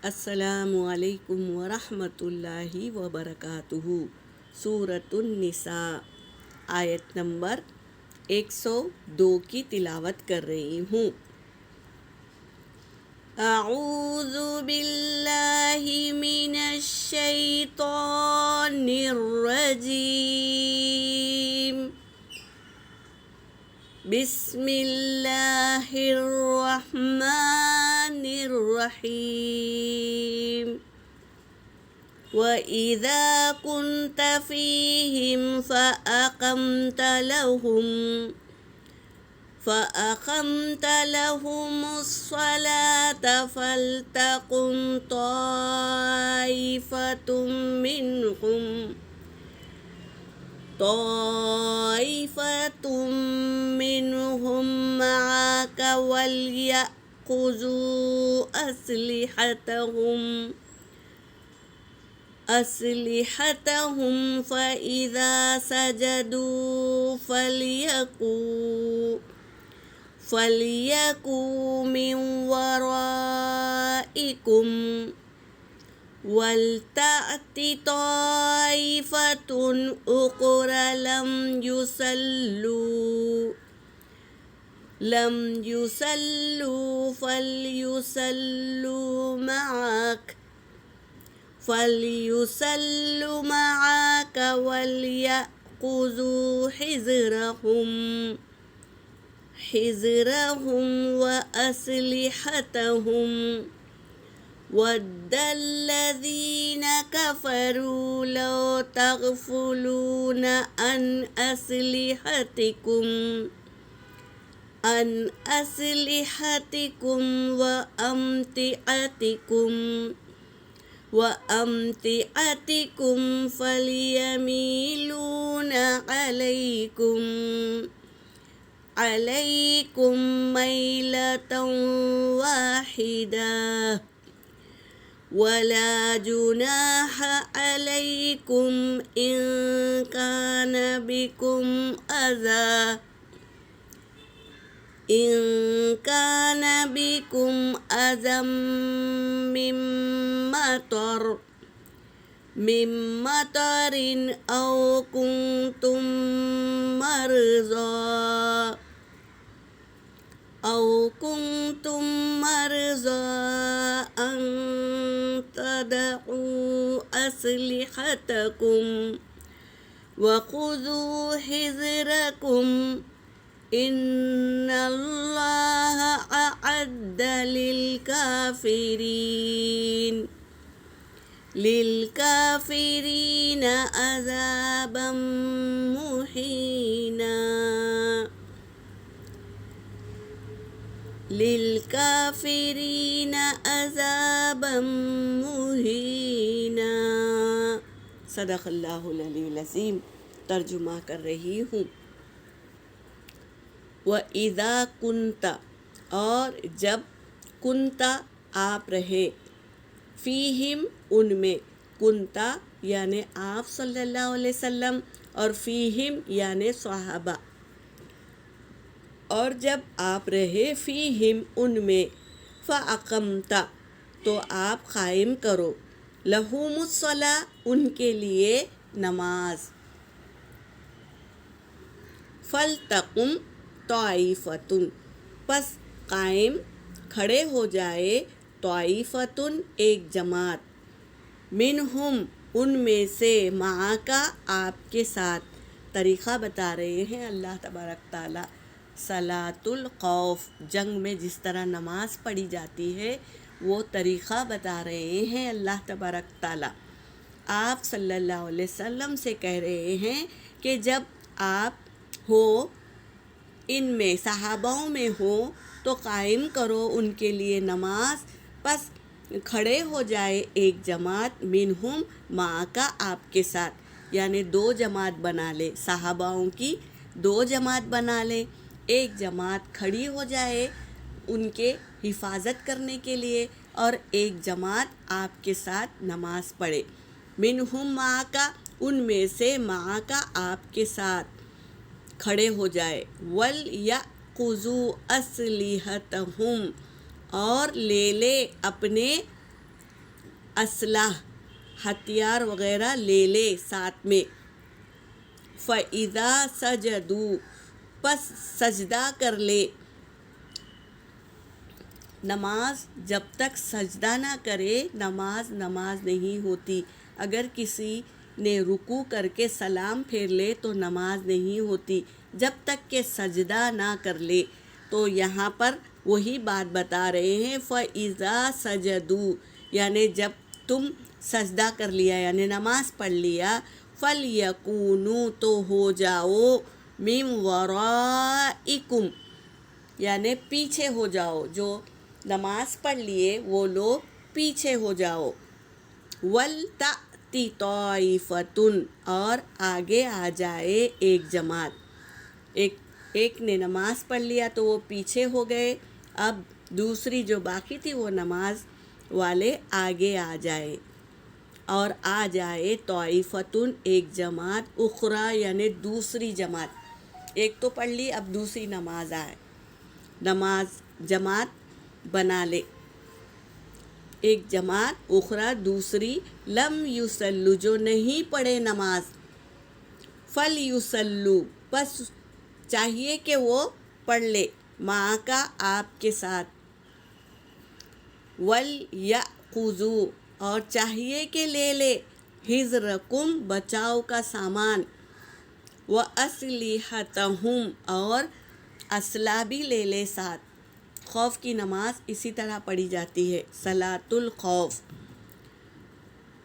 السلام علیکم ورحمۃ اللہ وبرکاتہ۔ سورۃ النساء آیت نمبر 102 کی تلاوت کر رہی ہوں۔ اعوذ باللہ من الشیطان الرجیم، بسم اللہ الرحمن الرحیم۔ وَإِذَا كُنْتَ فِيهِمْ فَأَقَمْتَ لَهُمُ الصَّلَاةَ فَلْتَقُمْ طَائِفَةٌ مِّنْهُمْ مَعَكَ وَلْيَأْخُذُوا أَسْلِحَتَهُمْ فَإِذَا سَجَدُوا فَلْيَكُونُوا مِنْ وَرَائِكُمْ وَلْتَأْتِ طَائِفَةٌ أُخْرَى لَمْ يُصَلُّوا فَلْيُصَلُّوا مَعَكَ وَلْيَأْخُذُوا حِذْرَهُمْ وَأَسْلِحَتَهُمْ وَدَّ الَّذِينَ كَفَرُوا لَوْ تَغْفُلُونَ عَنْ أَسْلِحَتِكُمْ وَأَمْتِعَتِكُمْ فَلْيَمِيلُونَ عَلَيْكُمْ مَيْلَةً وَاحِدَةً وَلَا جُنَاحَ عَلَيْكُمْ إِن كَانَ بِكُمْ أَذًى مِّن مَّطَرٍ أَوْ كُنتُم مَّرْضَىٰ أَن تَضَعُوا أَسْلِحَتَكُمْ وَخُذُوا حِذْرَكُمْ إِنَّ اللَّهَ أَعَدَّ لِلْكَافِرِينَ عَذَابًا مُّهِينًا۔ صدق اللہ العلی العظیم۔ ترجمہ کر رہی ہوں۔ وَإِذَا كُنْتَ، اور جب، كُنْتَ آپ رہے، فِيهِمْ ان میں، كُنْتَ یعنی آپ صلی اللہ علیہ وسلم، اور فِيهِمْ یعنی صحابہ، اور جب آپ رہے فِيهِمْ ان میں، فَأَقَمْتَ تو آپ قائم کرو، لَهُمُ الصَّلَاةَ ان کے لیے نماز، فَلْتَقُمْ طَائِفَةٌ پس قائم کھڑے ہو جائے، طَائِفَةٌ ایک جماعت، مِنْہُمْ ان میں سے، مَعَکَ آپ کے ساتھ۔ طریقہ بتا رہے ہیں اللہ تبارک تعالیٰ، صلاۃ الخوف جنگ میں جس طرح نماز پڑھی جاتی ہے وہ طریقہ بتا رہے ہیں اللہ تبارک تعالیٰ۔ آپ صلی اللہ علیہ وسلم سے کہہ رہے ہیں کہ جب آپ ہو ان میں، صحاباؤں میں ہو تو قائم کرو ان کے لیے نماز، پس کھڑے ہو جائے ایک جماعت، منہم معاک آپ کے ساتھ، یعنی دو جماعت بنا لے، صحاباؤں کی دو جماعت بنا لے، ایک جماعت کھڑی ہو جائے ان کے حفاظت کرنے کے لیے، اور ایک جماعت آپ کے ساتھ نماز پڑھے، منہم معاک ان میں سے، معاک آپ کے ساتھ کھڑے ہو جائے، وَلْيَأْخُذُوا أَسْلِحَتَهُمْ اور لے لے اپنے اسلحہ ہتھیار وغیرہ لے لے ساتھ میں۔ فَإِذَا سَجَدُوا پس سجدہ کر لے۔ نماز جب تک سجدہ نہ کرے نماز نہیں ہوتی۔ اگر کسی نے رکوع کر کے سلام پھیر لے تو نماز نہیں ہوتی جب تک کہ سجدہ نہ کر لے۔ تو یہاں پر وہی بات بتا رہے ہیں فَإِذَا سَجَدُوا، یعنی جب تم سجدہ کر لیا یعنی نماز پڑھ لیا، فَلْيَكُونُوا تو ہو جاؤ، مِن وَرَائِكُمْ یعنی پیچھے ہو جاؤ، جو نماز پڑھ لیے وہ لوگ پیچھے ہو جاؤ۔ وَلْتَأْتِ طَائِفَةٌ اور آگے آ جائے ایک جماعت۔ ایک نے نماز پڑھ لیا تو وہ پیچھے ہو گئے، اب دوسری جو باقی تھی وہ نماز والے آگے آ جائے، اور آ جائے طائفتن ایک جماعت، اخری یعنی دوسری جماعت، ایک تو پڑھ لی اب دوسری نماز آئے، جماعت بنا لے، ایک جماعت اخری دوسری، لم یصلوا جو نہیں پڑھے نماز، فلیصلوا پس چاہیے کہ وہ پڑھ لے، معک آپ کے ساتھ، ولیأخذوا اور چاہیے کہ لے لے، حذرکم بچاؤ کا سامان، واسلحتہم اور اسلحہ بھی لے لے ساتھ۔ خوف کی نماز اسی طرح پڑھی جاتی ہے، صلاۃ الخوف۔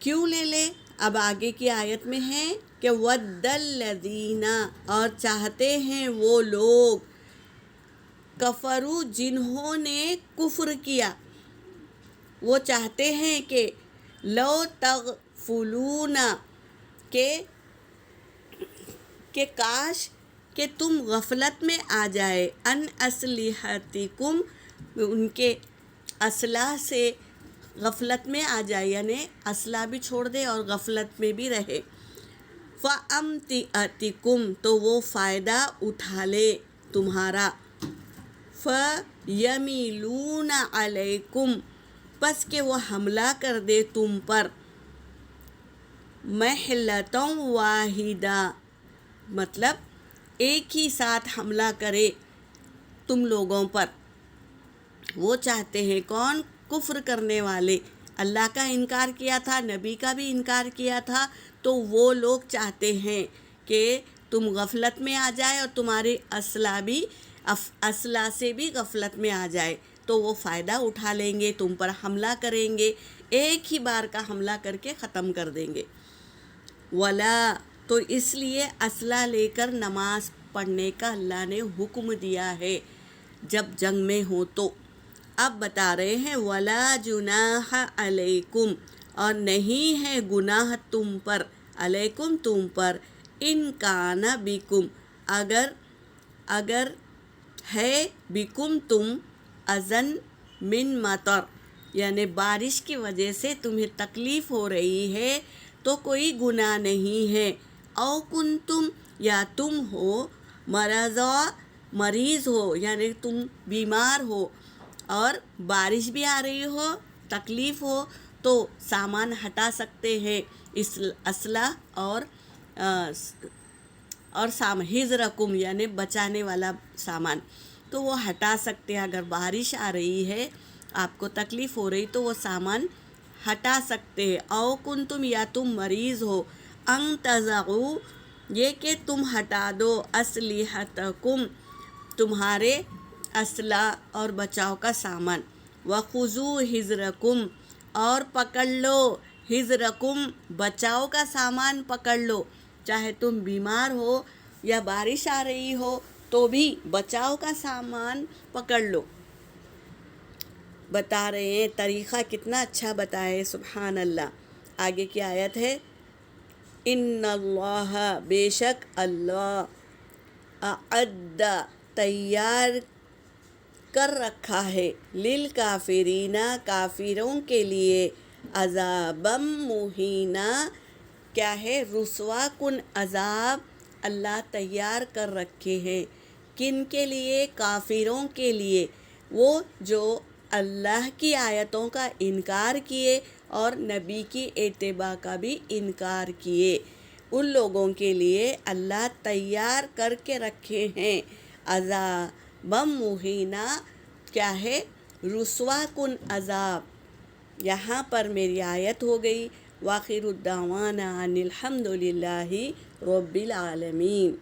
کیوں لے لے؟ اب آگے کی آیت میں ہے کہ وَدَّ الَّذِينَ اور چاہتے ہیں وہ لوگ، کفروا جنہوں نے کفر کیا، وہ چاہتے ہیں کہ لو تغفلون کہ کاش کہ تم غفلت میں آ جائے، ان اسلحتکم ان کے اسلحہ سے غفلت میں آ جائے، یعنی اسلحہ بھی چھوڑ دے اور غفلت میں بھی رہے، فَأَمْتِعَتِکُم تو وہ فائدہ اٹھا لے تمہارا، فَيَمِيلُونَ عَلَيْكُمْ پس کہ وہ حملہ کر دے تم پر، مَحْلَةً وَاحِدَةً مطلب ایک ہی ساتھ حملہ کرے تم لوگوں پر۔ وہ چاہتے ہیں کون؟ کفر کرنے والے، اللہ کا انکار کیا تھا، نبی کا بھی انکار کیا تھا، تو وہ لوگ چاہتے ہیں کہ تم غفلت میں آ جائے اور تمہاری اسلحہ سے بھی غفلت میں آ جائے، تو وہ فائدہ اٹھا لیں گے، تم پر حملہ کریں گے، ایک ہی بار کا حملہ کر کے ختم کر دیں گے۔ ولا تو اس لیے اسلحہ لے کر نماز پڑھنے کا اللہ نے حکم دیا ہے جب جنگ میں ہو تو۔ اب بتا رہے ہیں ولا جناح علیکم اور نہیں ہے گناہ تم پر، علیکم تم پر، ان کان بکم اگر ہے بکم تم اذن من مطر یعنی بارش کی وجہ سے تمہیں تکلیف ہو رہی ہے تو کوئی گناہ نہیں ہے، او کنتم یا تم ہو مرضا مریض ہو یعنی تم بیمار ہو اور بارش بھی آ رہی ہو، تکلیف ہو، تو سامان ہٹا سکتے ہیں، اسلحہ اور حذرکم یعنی بچانے والا سامان، تو وہ ہٹا سکتے ہیں۔ اگر بارش آ رہی ہے، آپ کو تکلیف ہو رہی تو وہ سامان ہٹا سکتے ہیں، او کنتم یا تم مریض ہو، ان تضعوا یہ کہ تم ہٹا دو، اسلحتکم تمہارے اسلحہ اور بچاؤ کا سامان، وخذوا حذرکم اور پکڑ لو، حذرکم بچاؤ کا سامان پکڑ لو، چاہے تم بیمار ہو یا بارش آ رہی ہو تو بھی بچاؤ کا سامان پکڑ لو۔ بتا رہے ہیں طریقہ کتنا اچھا بتائے، سبحان اللہ۔ آگے کی آیت ہے ان اللہ بے شک اللہ اعد تیار کر رکھا ہے، للکافرین کافروں کے لیے، عذابا مہینا کیا ہے؟ رسوا کن عذاب اللہ تیار کر رکھے ہیں، کن کے لیے؟ کافروں کے لیے، وہ جو اللہ کی آیتوں کا انکار کیے اور نبی کی اتباع کا بھی انکار کیے، ان لوگوں کے لیے اللہ تیار کر کے رکھے ہیں عذابً مہینہ، کیا ہے؟ رسوا کن عذاب۔ یہاں پر میری آیت ہو گئی۔ وآخر الدعوانا ان الحمد للہ رب العالمین۔